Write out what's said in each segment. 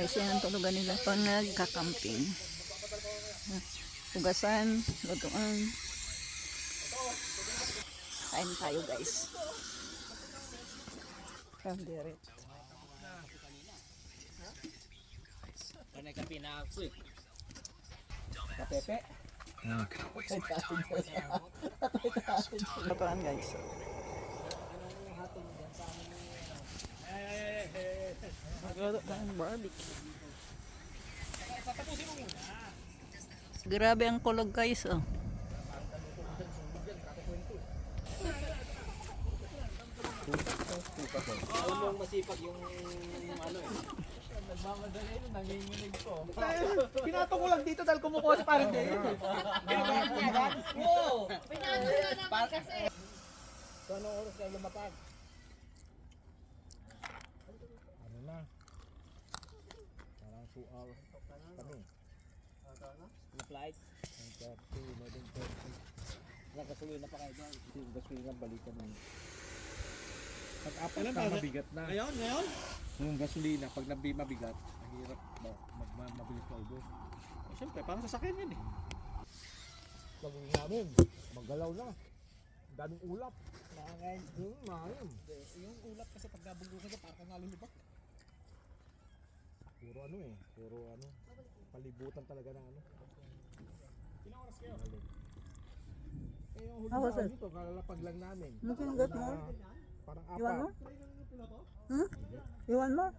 guys, yan ang tulugan nila pag nagka-camping. Hugasan, lutuan. Kain tayo guys. Kandiret. Panay kape na ako eh. Kapepe. Lutuan guys. Magluto ka ng barbecue. Grabe ang kulog guys oh. Alam mo masipag yung ano eh. Nagmamadali yun, nanginginig ko. Pinato ko lang dito dahil kumukuha si parang Dale. Pinagawa niya agad? Oo! Pinano na naman kasi. So anong oras kayo lumapag? Ano na? Parang 2 hours kami. Na flight. 11:30. Nakasuloy na pa kayo doon. Yung gasolina balikan mo. Pag-apat ka mabigat na. Ngayon? Yung gasolina, pag mabigat, ang hirap mabilis na ubos. Siyempre, parang sasakyan yan eh. Gagawin namin, maggalaw na. Daming ulap. Nakakain. Yung ulap kasi pag nabunggo ka dyan, parang nalulubak. Puro ano, palibutan talaga ng ano. Ilang oras kayo? Eh yung huli How was na it? dito, kalalapag lang namin. Makingat mo? Parang You want more? apat. You want more?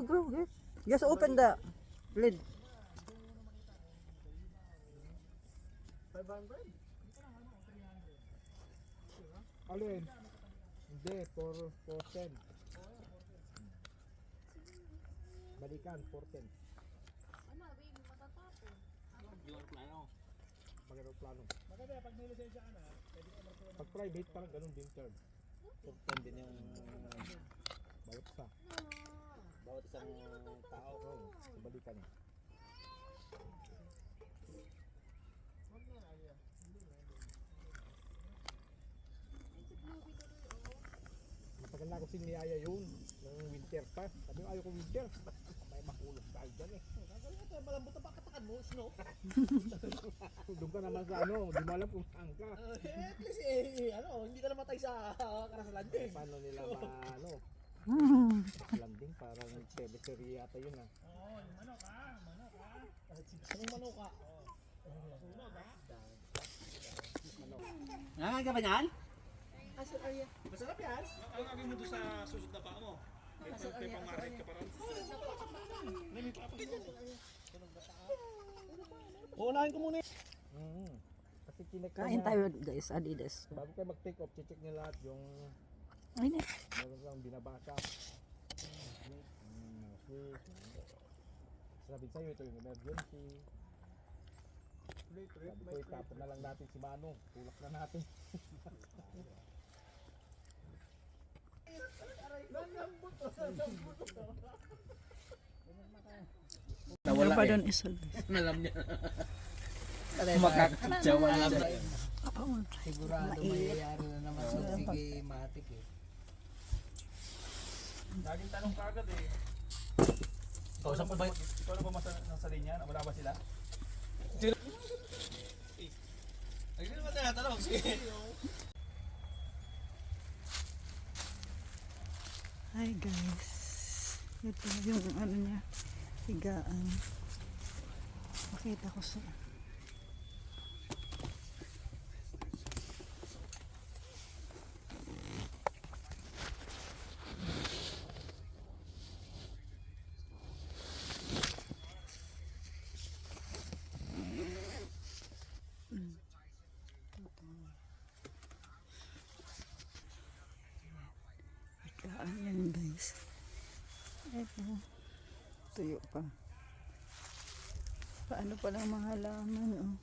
Go. Just open the lid. 500? Alin? Hindi, 410. Balikan, 410. Yung plano. Magandang plano. Maganda, pag may lisensya ka na, pag private, parang ganun din term. 410 din yung Bawat isa. bawat isang tao. Oo, balikan niya. Matagal na ako siniyaya yun, ng winter pa. Sabi ko, ayaw ko winter. May makulog tayo dyan eh. Malambot na ba katakan mo? Snow? Doon ka naman sa ano, di mo alam kung saan ka. At least hindi ka na matay sa karasalan Eh, paano nila ano, landing, parang teleserye yata yun ah. Oo, yung manok ha. Anong manok ka? Sunog ha? Nangangain ka ba niyan? Masarap yan. Ang agay mo doon sa susod na paa mo. May pamarit ka pa rin. Uunahin ko muna Kasi chinek Kain tayo guys, Adidas. bago kayo mag-take off, check niya lahat yung Ay na. meron lang binabasa. Sabi sa'yo, ito yung emergency. Sabi ko, itapon na lang natin si Manong. Tulak na natin. Nawala pa doon isa. Alam niya. Makakitsawan na siya. Sigurado mayayari na naman sa sige matik eh. Laging tanong ka agad eh. Kausap ko ba? Ikaw na ba nasa linya? Wala ba sila? Hindi naman tinatanong. Sige. Hi guys. Ito yung ano niya. Higaan. Makita ko sa yan guys. Ito. Tuyo pa. Paano palang mga halaman oh.